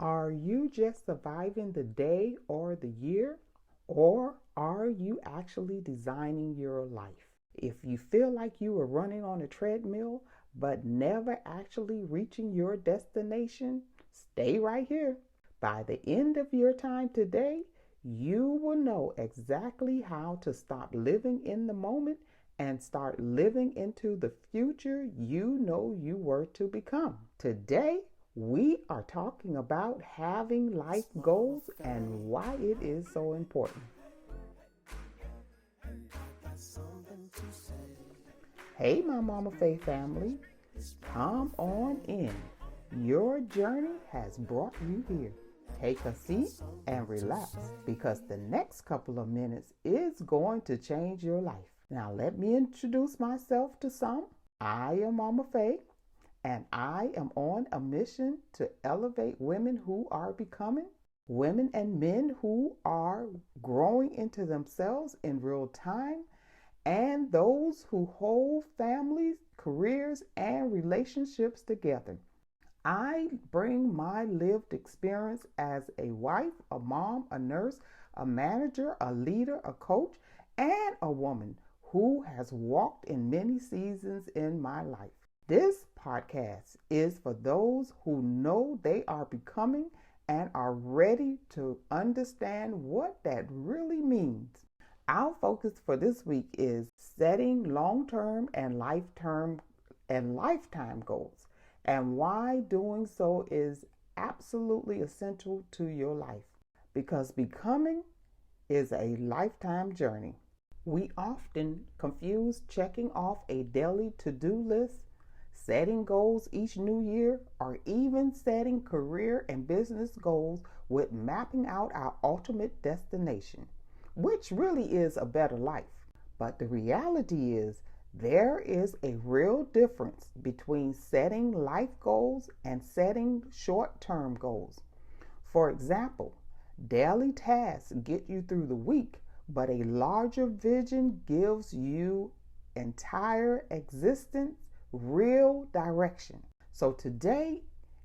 Are you just surviving the day or the year? Or are you actually designing your life? If you feel like you are running on a treadmill but never actually reaching your destination, stay right here. By the end of your time today, you will know exactly how to stop living in the moment and start living into the future you know you were to become. Today, we are talking about having life goals and why it is so important. Hey, my Momafey family, come on in. Your journey has brought you here. Take a seat and relax because the next couple of minutes is going to change your life. Now, let me introduce myself to some. I am Momafey, and I am on a mission to elevate women who are becoming, women and men who are growing into themselves in real time, and those who hold families, careers, and relationships together. I bring my lived experience as a wife, a mom, a nurse, a manager, a leader, a coach, and a woman who has walked in many seasons in my life. This podcast is for those who know they are becoming and are ready to understand what that really means. Our focus for this week is setting long-term and lifetime goals and why doing so is absolutely essential to your life, because becoming is a lifetime journey. We often confuse checking off a daily to-do list, setting goals each new year, or even setting career and business goals with mapping out our ultimate destination, which really is a better life. But the reality is there is a real difference between setting life goals and setting short-term goals. For example, daily tasks get you through the week, but a larger vision gives you entire existence real direction. So today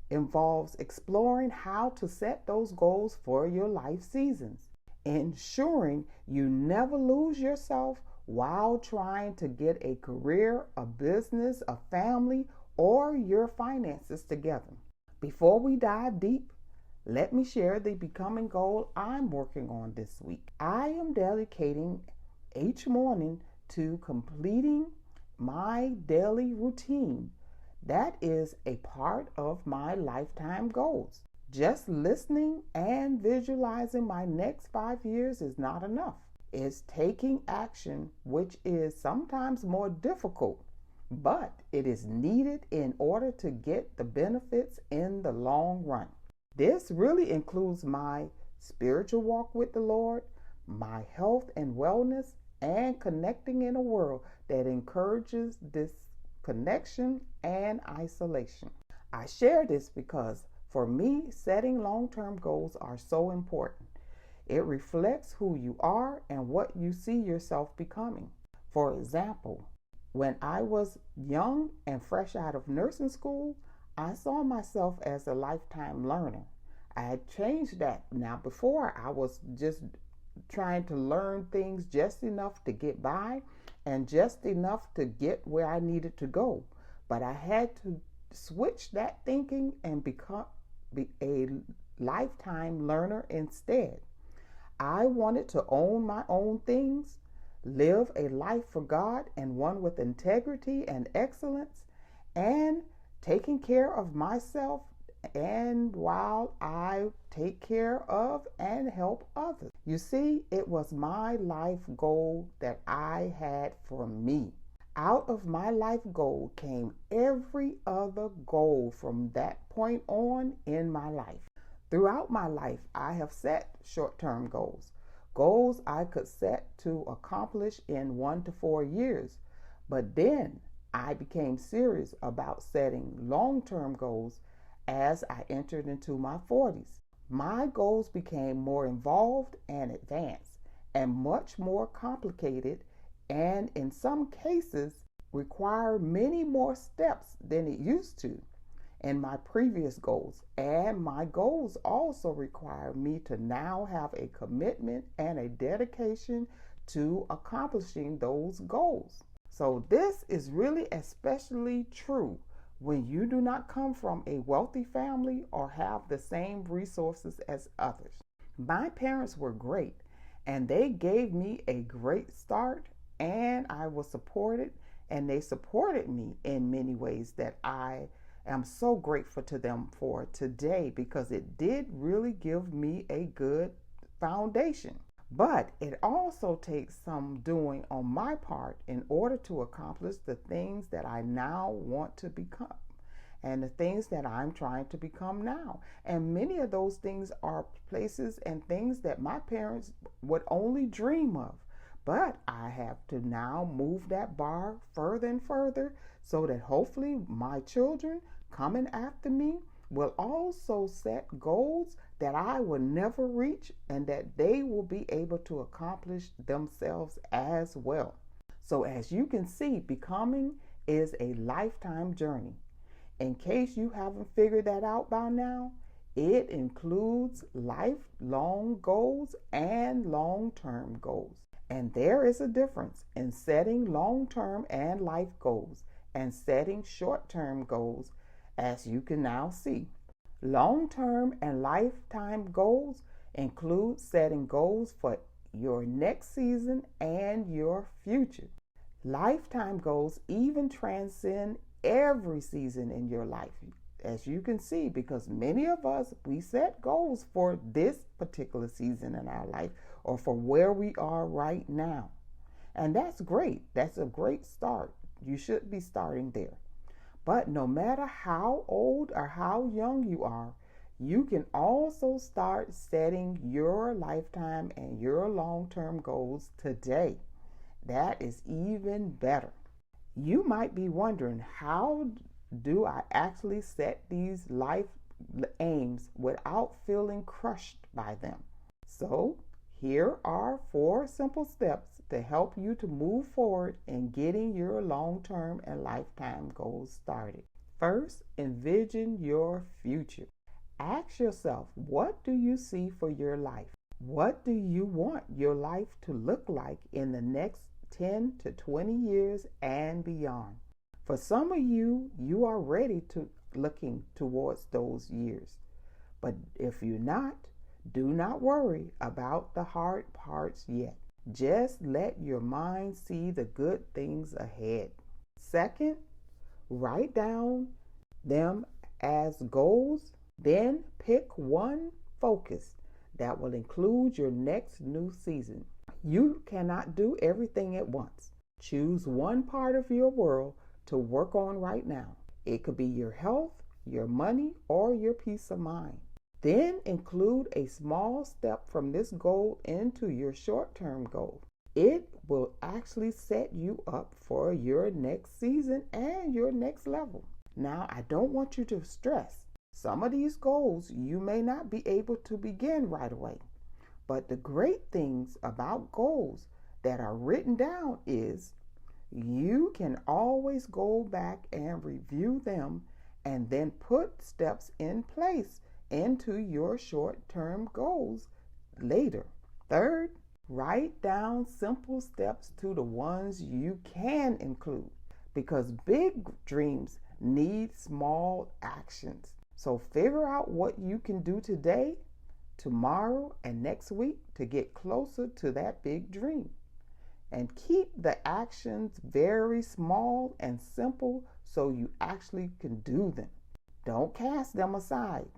involves exploring how to set those goals for your life seasons, ensuring you never lose yourself while trying to get a career, a business, a family, or your finances together. Before we dive deep, let me share the becoming goal I'm working on this week. I am dedicating each morning to completing my daily routine. That is a part of my lifetime goals. Just listening and visualizing my next 5 years is not enough. It's taking action, which is sometimes more difficult, but it is needed in order to get the benefits in the long run. This really includes my spiritual walk with the Lord, my health and wellness, and connecting in a world that encourages disconnection and isolation. I share this because for me, setting long-term goals are so important. It reflects who you are and what you see yourself becoming. For example, when I was young and fresh out of nursing school, I saw myself as a lifetime learner. I had changed that. Now, before I was just trying to learn things just enough to get by and just enough to get where I needed to go. But I had to switch that thinking and be a lifetime learner instead. I wanted to own my own things, live a life for God and one with integrity and excellence, and taking care of myself and while I take care of and help others. You see, it was my life goal that I had for me. Out of my life goal came every other goal from that point on in my life. Throughout my life, I have set short-term goals I could set to accomplish in 1 to 4 years. But then I became serious about setting long-term goals as I entered into my 40s. My goals became more involved and advanced and much more complicated, and in some cases require many more steps than it used to. in my previous goals. And my goals also require me to now have a commitment and a dedication to accomplishing those goals. So this is really especially true when you do not come from a wealthy family or have the same resources as others. My parents were great and they gave me a great start, and I was supported, and they supported me in many ways that I am so grateful to them for today, because it did really give me a good foundation. But it also takes some doing on my part in order to accomplish the things that I now want to become and the things that I'm trying to become now. And many of those things are places and things that my parents would only dream of. But I have to now move that bar further and further so that hopefully my children coming after me will also set goals that I will never reach and that they will be able to accomplish themselves as well. So as you can see, becoming is a lifetime journey. In case you haven't figured that out by now, it includes lifelong goals and long-term goals. And there is a difference in setting long-term and life goals and setting short-term goals, as you can now see. Long-term and lifetime goals include setting goals for your next season and your future. Lifetime goals even transcend every season in your life, as you can see, because many of us, we set goals for this particular season in our life or for where we are right now. And that's great. That's a great start. You should be starting there. But no matter how old or how young you are, you can also start setting your lifetime and your long-term goals today. That is even better. You might be wondering, how do I actually set these life aims without feeling crushed by them? So here are 4 simple steps to help you to move forward in getting your long-term and lifetime goals started. First, envision your future. Ask yourself, what do you see for your life? What do you want your life to look like in the next 10 to 20 years and beyond? For some of you, you are ready to looking towards those years. But if you're not, do not worry about the hard parts yet. Just let your mind see the good things ahead. Second, write down them as goals, then pick one focus that will include your next new season. You cannot do everything at once. Choose one part of your world to work on right now. It could be your health, your money, or your peace of mind. Then include a small step from this goal into your short-term goal. It will actually set you up for your next season and your next level. Now, I don't want you to stress. Some of these goals you may not be able to begin right away. But the great things about goals that are written down is you can always go back and review them and then put steps in place into your short-term goals later. Third, write down simple steps to the ones you can include, because big dreams need small actions. So figure out what you can do today, tomorrow, and next week to get closer to that big dream. And keep the actions very small and simple so you actually can do them. Don't cast them aside.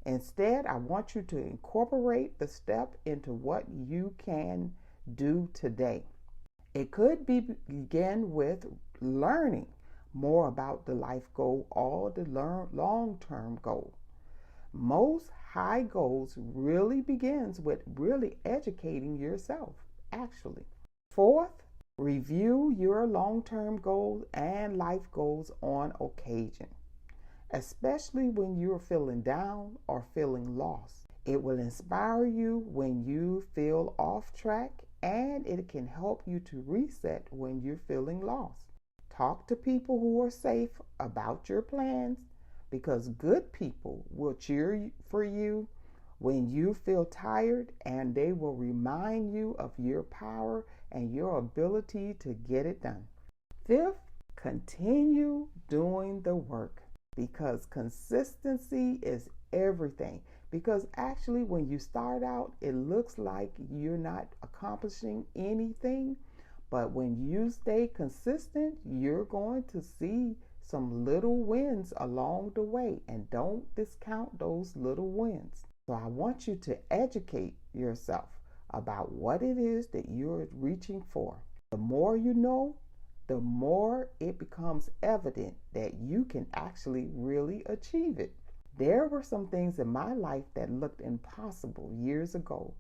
Instead, I want you to incorporate the step into what you can do today. It could begin with learning more about the life goal or the long-term goal. Most high goals really begins with really educating yourself, actually. Fourth, review your long-term goals and life goals on occasion, especially when you're feeling down or feeling lost. It will inspire you when you feel off track, and it can help you to reset when you're feeling lost. Talk to people who are safe about your plans. because good people will cheer for you when you feel tired, and they will remind you of your power and your ability to get it done. Fifth, continue doing the work, because consistency is everything. Because actually, when you start out, it looks like you're not accomplishing anything. But when you stay consistent, you're going to see some little wins along the way. And don't discount those little wins. So I want you to educate yourself about what it is that you're reaching for. The more you know, the more it becomes evident that you can actually really achieve it. There were some things in my life that looked impossible years ago,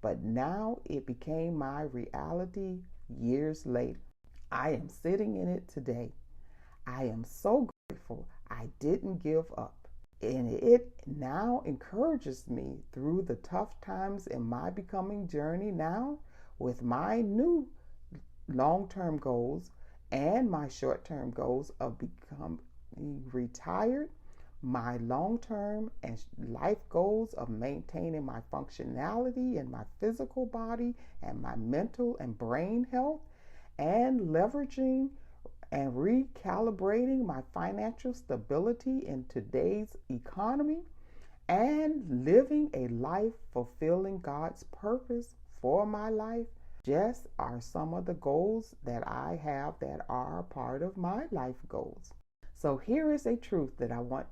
but now it became my reality years later. I am sitting in it today. I am so grateful I didn't give up. And it now encourages me through the tough times in my becoming journey now, with my new long-term goals and my short-term goals of becoming retired, my long-term and life goals of maintaining my functionality in my physical body and my mental and brain health, and leveraging and recalibrating my financial stability in today's economy, and living a life fulfilling God's purpose for my life, just are some of the goals that I have that are part of my life goals. So here is a truth that I want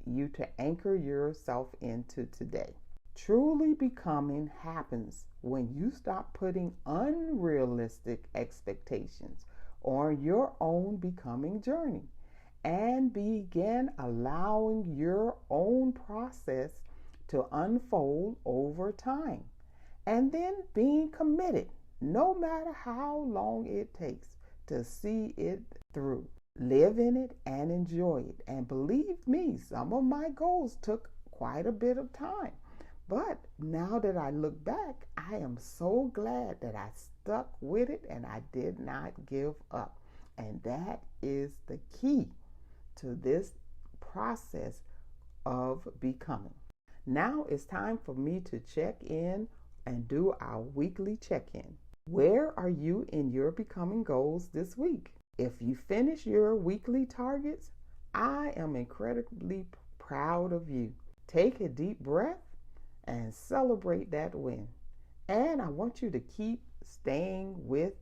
you to anchor yourself into today. Truly becoming happens when you stop putting unrealistic expectations on your own becoming journey and begin allowing your own process to unfold over time, and then being committed, no matter how long it takes, to see it through. Live in it and enjoy it. And believe me, some of my goals took quite a bit of time. But now that I look back, I am so glad that I stuck with it and I did not give up. And that is the key to this process of becoming. Now it's time for me to check in and do our weekly check-in. Where are you in your becoming goals this week? If you finish your weekly targets, I am incredibly proud of you. Take a deep breath and celebrate that win. And I want you to keep staying with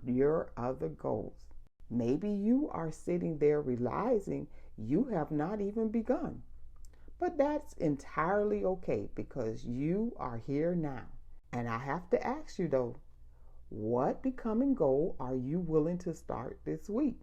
your other goals. Maybe you are sitting there realizing you have not even begun. But that's entirely okay, because you are here now. And I have to ask you though, what becoming goal are you willing to start this week?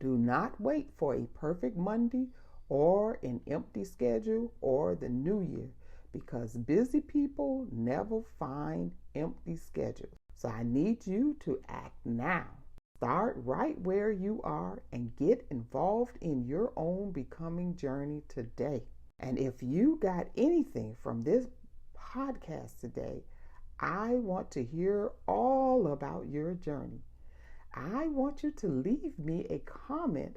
Do not wait for a perfect Monday or an empty schedule or the new year, because busy people never find empty schedules. So I need you to act now. Start right where you are and get involved in your own becoming journey today. And if you got anything from this podcast today, I want to hear all about your journey. I want you to leave me a comment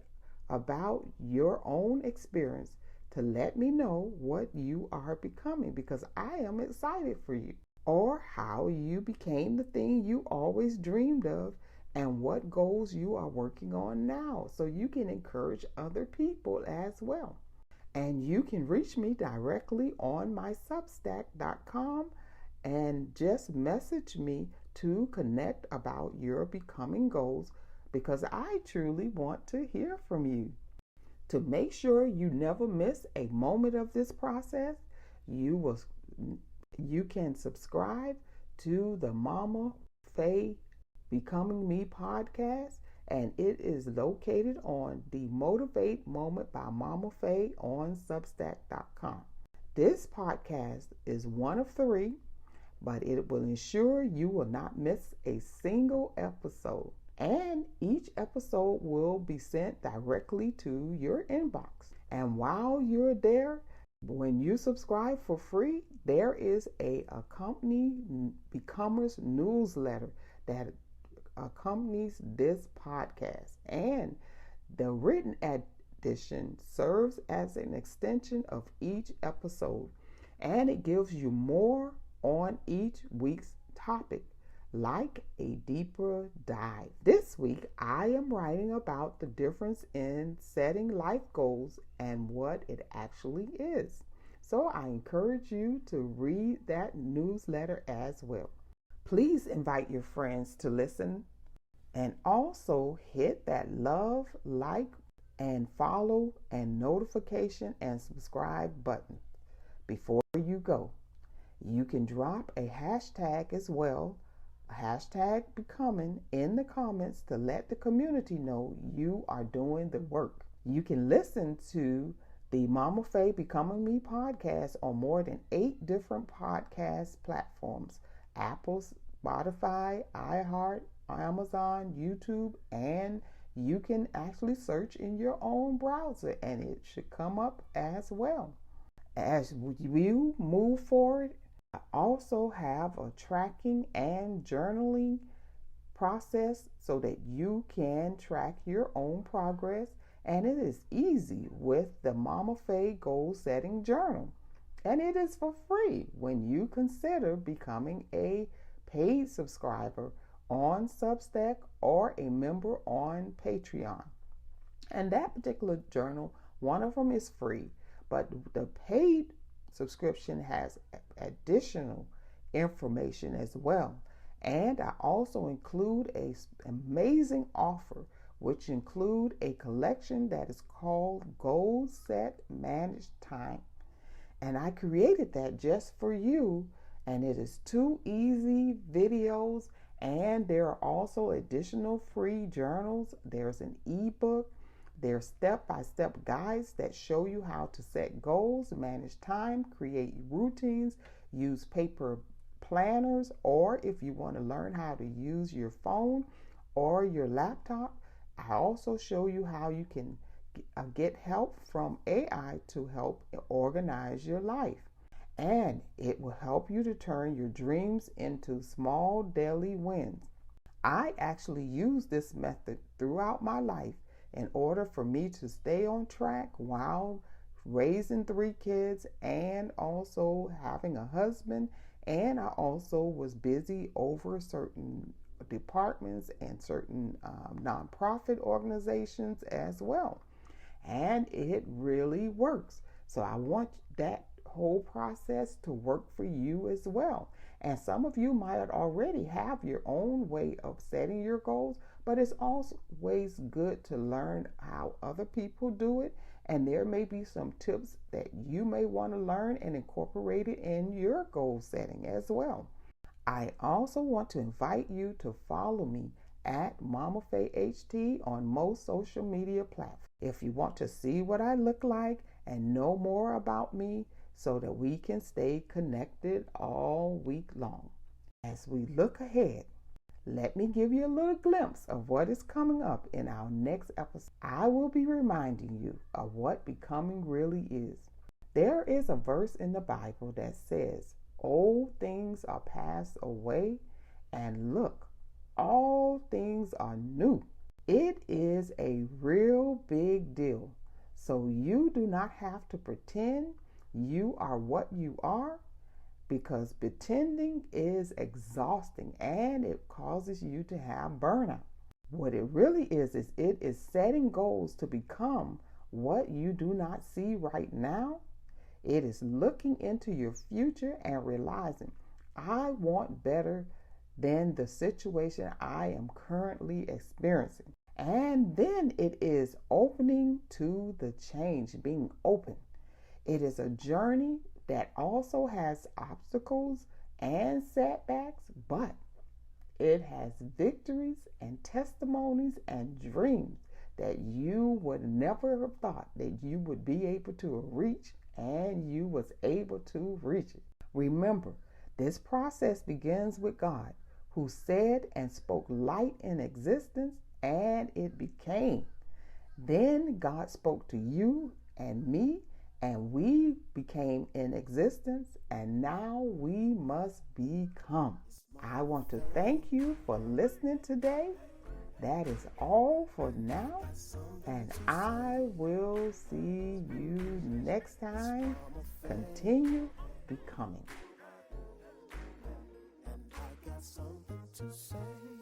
about your own experience to let me know what you are becoming, because I am excited for you. Or how you became the thing you always dreamed of, and what goals you are working on now, so you can encourage other people as well. And you can reach me directly on my substack.com and just message me to connect about your becoming goals, because I truly want to hear from you. To make sure you never miss a moment of this process, you can subscribe to the Momafey Becoming Me podcast, and it is located on the Motivate Moment by Momafey on substack.com. This podcast is one of 3, but it will ensure you will not miss a single episode, and each episode will be sent directly to your inbox. And while you're there, when you subscribe for free, there is a Accompany Becomers newsletter that accompanies this podcast, and the written edition serves as an extension of each episode, and it gives you more on each week's topic, like a deeper dive. This week, I am writing about the difference in setting life goals and what it actually is. So I encourage you to read that newsletter as well. Please invite your friends to listen, and also hit that love, like, and follow and notification and subscribe button. Before you go, you can drop a hashtag as well, hashtag becoming, in the comments to let the community know you are doing the work. You can listen to the Momafey Becoming Me podcast on more than 8 different podcast platforms: Apple, Spotify, iHeart, Amazon, YouTube, and you can actually search in your own browser and it should come up as well. As you move forward, I also have a tracking and journaling process so that you can track your own progress, and it is easy with the Momafey Goal Setting Journal, and it is for free when you consider becoming a paid subscriber on Substack or a member on Patreon. And that particular journal, one of them is free, but the paid subscription has additional information as well. And I also include an amazing offer, which include a collection that is called Goal Set Manage Time. And I created that just for you, and it is 2 easy videos, and there are also additional free journals. There's an ebook. There's step-by-step guides that show you how to set goals, manage time, create routines, use paper planners, or if you want to learn how to use your phone or your laptop, I also show you how you can get help from AI to help organize your life. And it will help you to turn your dreams into small daily wins. I actually use this method throughout my life in order for me to stay on track while raising 3 kids and also having a husband. And I also was busy over certain departments and certain nonprofit organizations as well. And it really works. So I want that whole process to work for you as well. And some of you might already have your own way of setting your goals, but it's always good to learn how other people do it. And there may be some tips that you may want to learn and incorporate it in your goal setting as well. I also want to invite you to follow me at Momafey-HT on most social media platforms. If you want to see what I look like and know more about me so that we can stay connected all week long. As we look ahead, let me give you a little glimpse of what is coming up in our next episode. I will be reminding you of what becoming really is. There is a verse in the Bible that says, "Old things are passed away, and look, all things are new." It is a real big deal. So you do not have to pretend you are what you are, because pretending is exhausting and it causes you to have burnout. What it really is it is setting goals to become what you do not see right now. It is looking into your future and realizing, I want better than the situation I am currently experiencing. And then it is opening to the change, being open. It is a journey that also has obstacles and setbacks, but it has victories and testimonies and dreams that you would never have thought that you would be able to reach, and you was able to reach it. Remember, this process begins with God, who said and spoke light in existence, and it became. Then God spoke to you and me, and we became in existence, and now we must become. I want to thank you for listening today. That is all for now, and I will see you next time. Continue becoming. I got something to say.